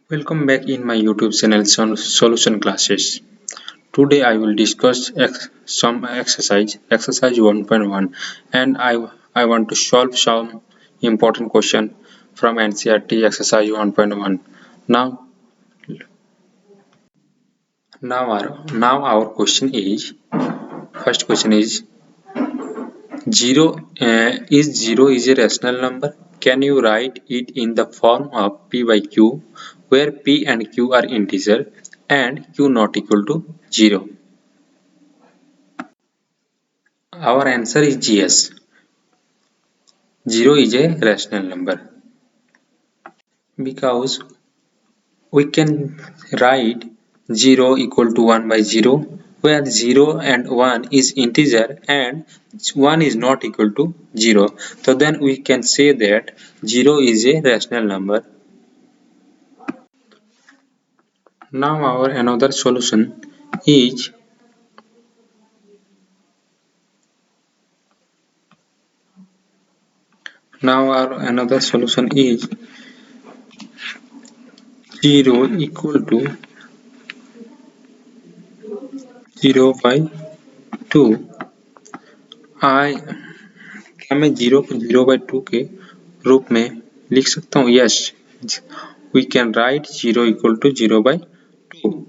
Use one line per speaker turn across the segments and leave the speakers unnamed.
Welcome back in my YouTube channel Solution Classes. Today I will discuss some exercise 1.1, and I want to solve some important question from NCERT exercise 1.1. Now now our question is, first question is, zero is a rational number. Can you write it in the form of p by q, where p and q are integer and q not equal to 0? Our answer is yes. 0 is a rational number because we can write 0 equal to 1 by 0, where 0 and 1 is integer and 1 is not equal to 0. So then we can say that 0 is a rational number. Now our another solution is another solution is 0 equal to 0 by 2. I क्या मैं 0 को 0 by 2 के रूप में लिख सकता हूँ? Yes, we can write 0 equal to 0 by 2.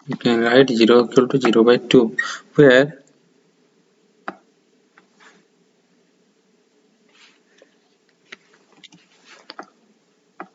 We can write 0 equal to 0 by 2, where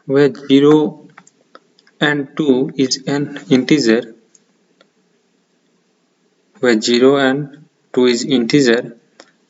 where 0 and 2 is an integer, where 0 and 2 is integer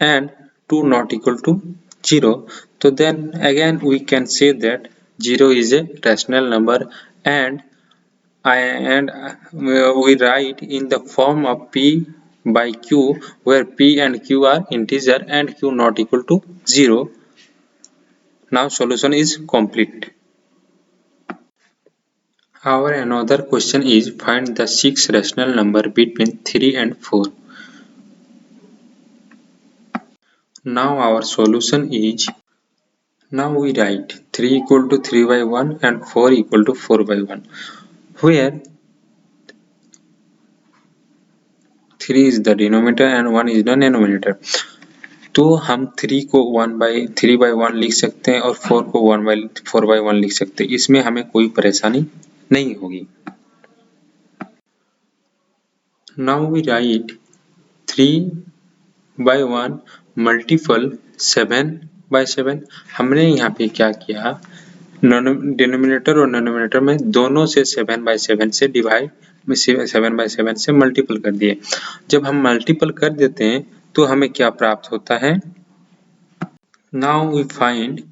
and 2 not equal to 0. So then again we can say that 0 is a rational number, and we write in the form of p by q, where p and q are integer and q not equal to 0. Now solution is complete. Our another question is, find the 6 rational number between 3 and 4. Now our solution is, now we write 3 equal to 3 by 1 and 4 equal to 4 by 1, where 3 is the denominator and 1 is the numerator. तो हम 3 को 3 by 1 लिख सकते हैं और 4 को 4 by 1 लिख सकते हैं। इसमें हमें कोई परेशानी नहीं होगी। Now we write 3 by 1 multiple 7 by 7. हमने यहाँ पे क्या किया, डिनोमिनेटर और डिनोमिनेटर में दोनों से 7 by 7 से डिवाइड 7 by 7 से मल्टीपल कर दिए। जब हम मल्टीपल कर देते हैं तो हमें क्या प्राप्त होता है? Now we find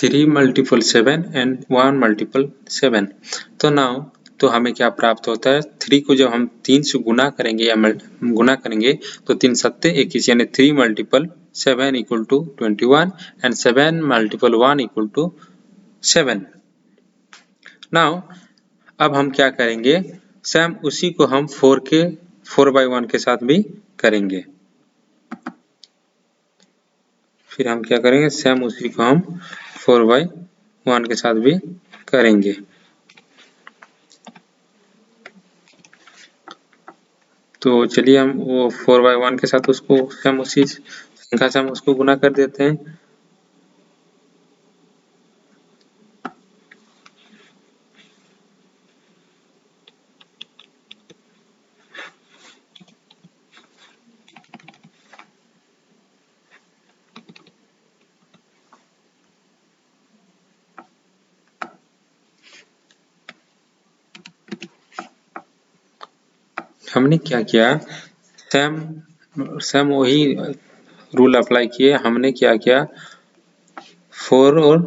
3 multiple 7 and 1 multiple 7. तो हमें क्या प्राप्त होता है? 3 को जब हम 3 से गुना करेंगे या गुना करेंगे तो 3 सत्ते 21, यानी 3 multiple 7 equal to 21 and 7 multiple 1 equal to 7. Now अब हम क्या करेंगे? सेम उसी को हम 4 by 1 के साथ भी करेंगे। फिर हम क्या करेंगे? सेम उसी को हम 4 by 1 के साथ भी करेंगे। तो चलिए हम वो 4 by 1 के साथ उसको हम उसी संख्या से हम उसको गुना कर देते हैं। हमने क्या किया? सेम वही रूल अप्लाई किए। हमने क्या किया? 4 और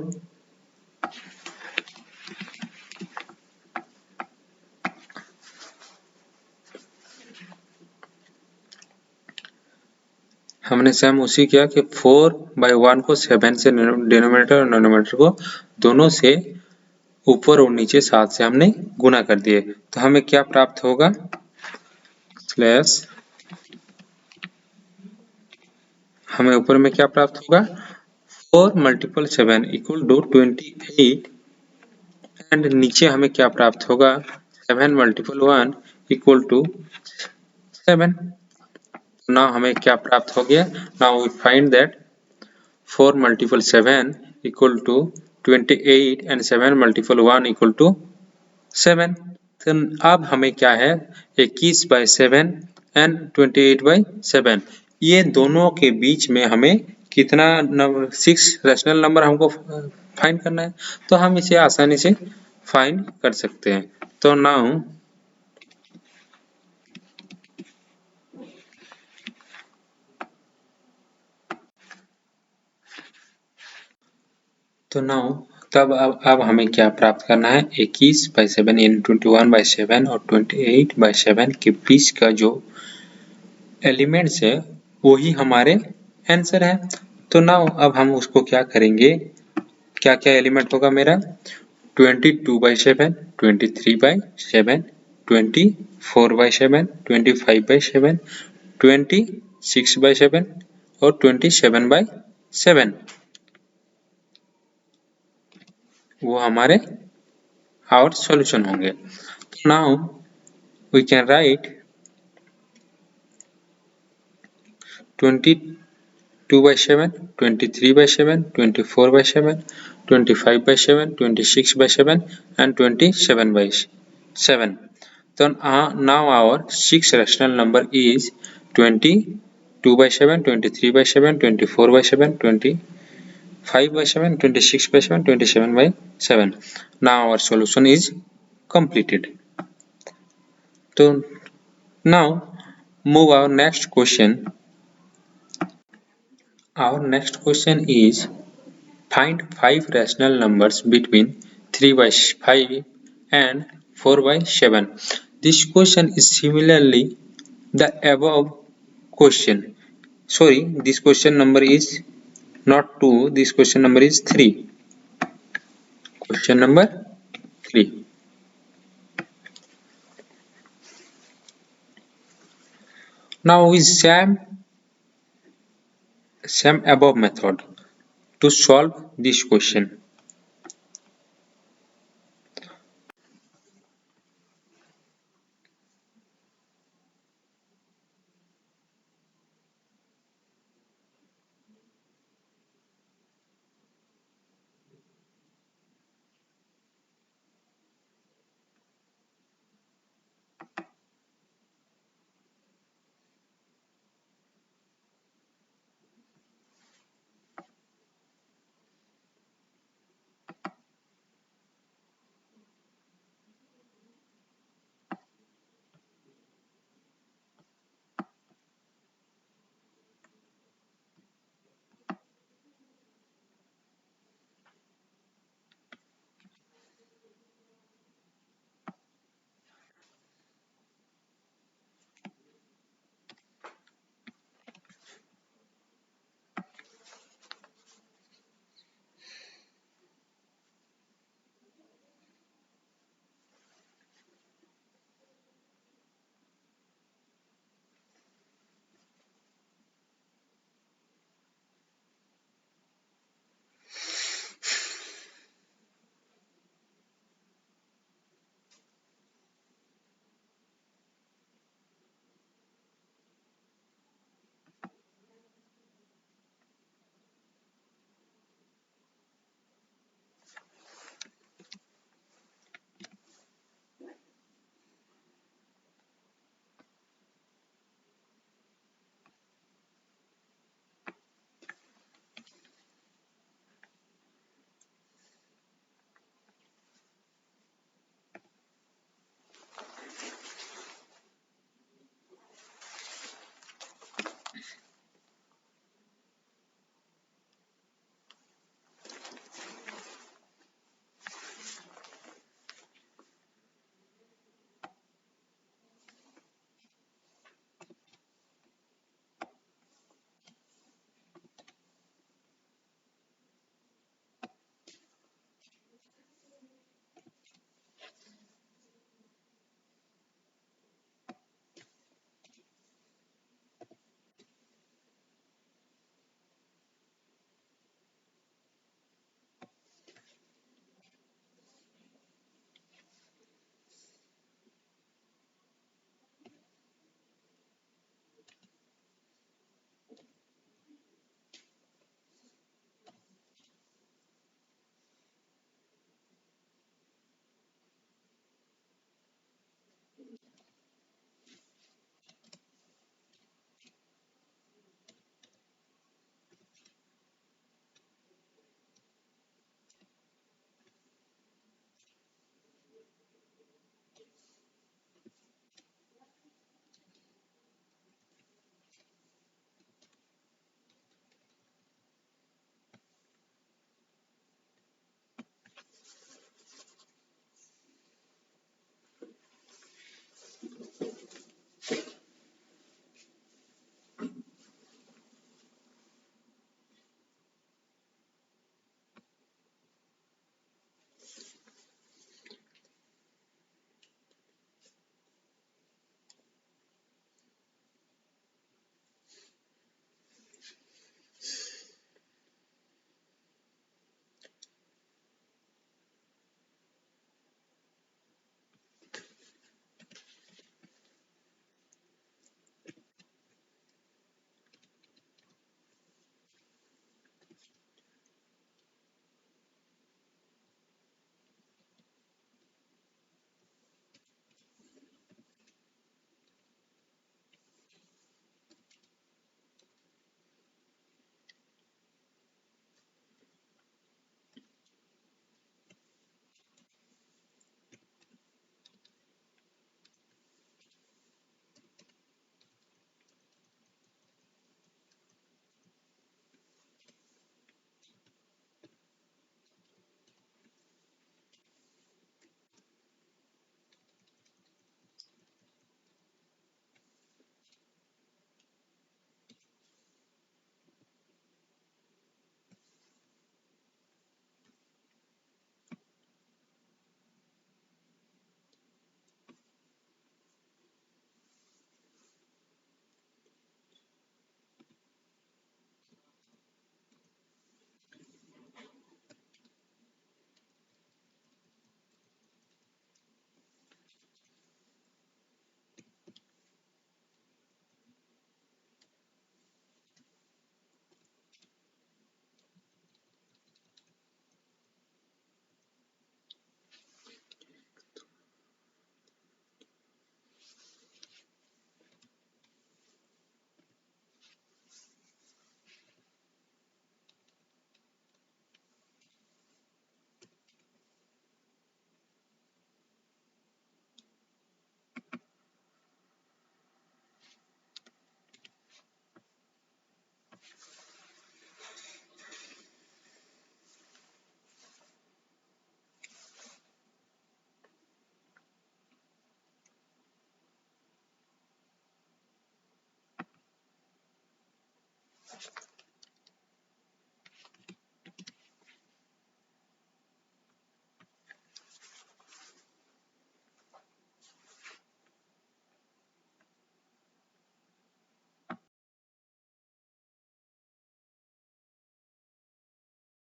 हमने सेम उसी किया कि 4 by 1 को 7 से डिनोमिनेटर और डिनोमिनेटर को दोनों से ऊपर और नीचे 7 से हमने गुना कर दिए। तो हमें क्या प्राप्त होगा? हमें ऊपर में क्या प्राप्त होगा 4 मल्टीपल 7 इक्वल टू 28 एंड नीचे हमें क्या प्राप्त होगा 7 मल्टीपल 1 इक्वल टू 7। नाउ हमें क्या प्राप्त हो गया, now we find that 4 multiple 7 equal to 28 and 7 multiple 1 equal to 7। तो अब हमें क्या है 21/7 एंड 28/7 ये दोनों के बीच में हमें कितना नंबर 6 रैशनल नंबर हमको फाइंड करना है, तो हम इसे आसानी से फाइंड कर सकते हैं। तो नाउ तब अब हमें क्या प्राप्त करना है 21/7 यानी 21/7 और 28/7 के बीच का जो एलिमेंट्स है वही हमारे आंसर है। तो नाउ अब हम उसको क्या करेंगे, क्या क्या एलिमेंट होगा मेरा 22/7, 23/7, 24/7, 25/7, 26/7 और 27/7 वो हमारे आवर सॉल्यूशन होंगे। तो now we can write 22/7, 23/7, 24/7, 25/7, 26/7 and 27/7. So now our 6 rational number is 22/7, 23/7, 24/7, 25/7, 26/7, 27/7. Now our solution is completed. So now move our next question. Our next question is find 5 rational numbers between 3/5 and 4/7. This question is similarly the above question. Sorry, this question number is not 2, this question number is 3. Question number 3. Now we same above method to solve this question.